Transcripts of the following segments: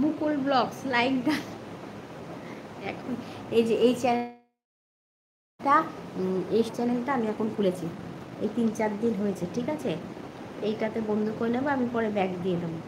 মুকুল blogs like done. এখন এই যে এই চ্যানেলটা, এই চ্যানেলটা আমি এখন খুলেছি, এই 3-4 দিন হয়েছে, ঠিক আছে? এইটাতে বন্ধ করে নেবো, আমি পরে ব্যাগ দিয়ে দেবো।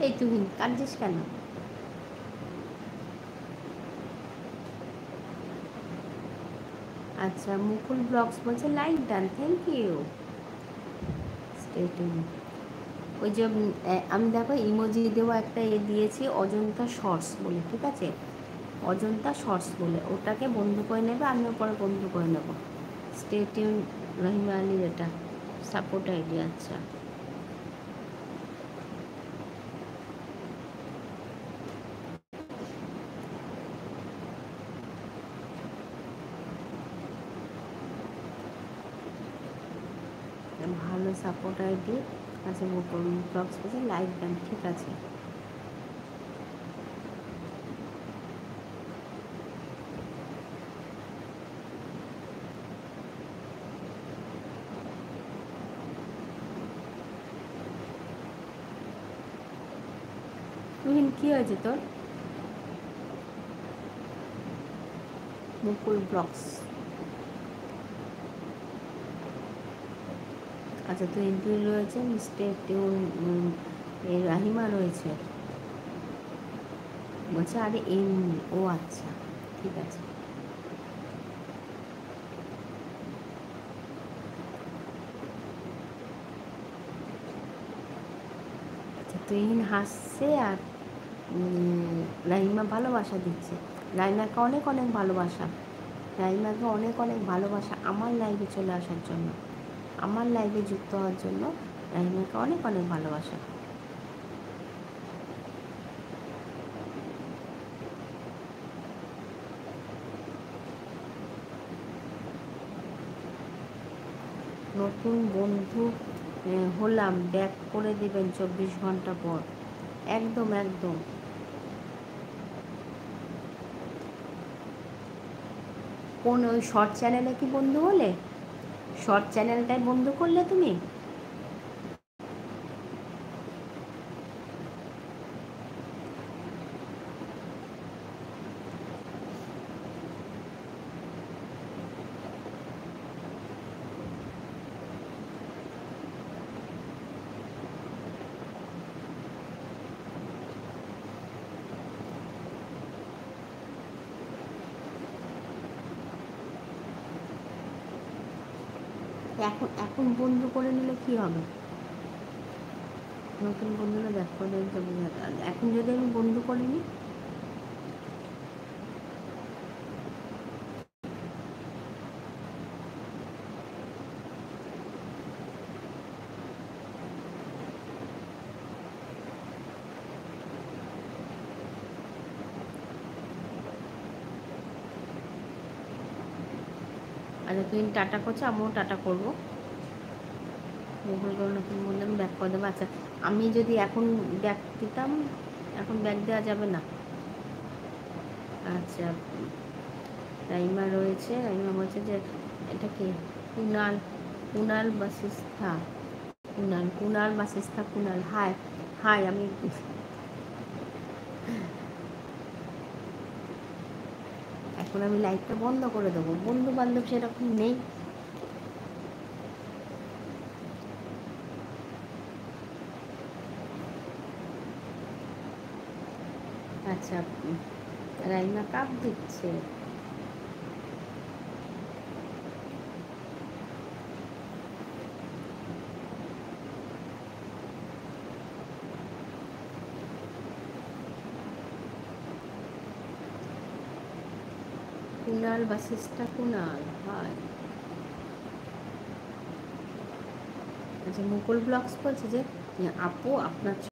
এই তুই কাঁদছিস কেন? আচ্ছা, মুকুল ব্লগস বলছে like done, thank you. Stay tune. ওই যে আমি দেখো ইমোজি দেওয়া একটা দিয়েছি, অজন্তা শর্টস বলে, ঠিক আছে? অজন্তা শর্টস বলে, ওটাকে বন্ধ করে নেবে, আমিও পরে বন্ধ করে নেব। Stay tune. রহিমা আলীর এটা সাপোর্ট আইডি। আচ্ছা, ভালো সাপোর্ট আইডি। আচ্ছা, মুকুল ব্লগস বলছে লাইক ডান, ঠিক আছে। তুহিন কী হয়েছে তোর? মুকুল ব্লগস। আচ্ছা, তুই তুই রয়েছে, স্টে টিউন। এই রাহিমা রয়েছে, বলছে আরে ও আচ্ছা, ঠিক আছে। আচ্ছা, তুহিন হাসছে আর রাহিমা ভালোবাসা দিচ্ছে। রাহিমাকে অনেক অনেক ভালোবাসা। রাহিমাকে অনেক অনেক ভালোবাসা আমার লাইভে চলে আসার জন্য, আমার লাইভে যুক্ত হওয়ার জন্য। রাহিমাকে অনেক অনেক ভালোবাসা। নতুন বন্ধু হলাম, ব্যাক করে দেবেন 24 ঘন্টা পর। একদম একদম। কোন ওই শর্ট চ্যানেলে কি বন্ধু হলে? শর্ট চ্যানেলটাই বন্ধ করলে তুমি? এখন এখন বন্ধ করে নিলে কি হবে? নতুন বন্ধুরা ব্যাক করে দেবেন। এখন যদি আমি বন্ধ করে নিই? আচ্ছা, তুই টাটা করছো, আমিও টাটা করবো। গুগল করে নতুন বন্ধু আমি ব্যাক করে দেবো। আচ্ছা, আমি যদি এখন ব্যাক দিতাম, এখন ব্যাক দেওয়া যাবে না। আচ্ছা, রাইমা রয়েছে, রাইমা বলছে যে এটা কি? কুনাল, কুনাল বাসিস্থা। কুনাল, কুনাল বাসিস্থা, কুনাল হাই। হাই, আমি এখন আমি লাইটটা বন্ধ করে দেবো, বন্ধু বান্ধব সেরকম নেই। আচ্ছা, রাইমা কাপ দিচ্ছে। কুনাল বাসিস্থা, কুনাল হাই। আচ্ছা, মুকুল ব্লগস বলছে যে আপু আপনার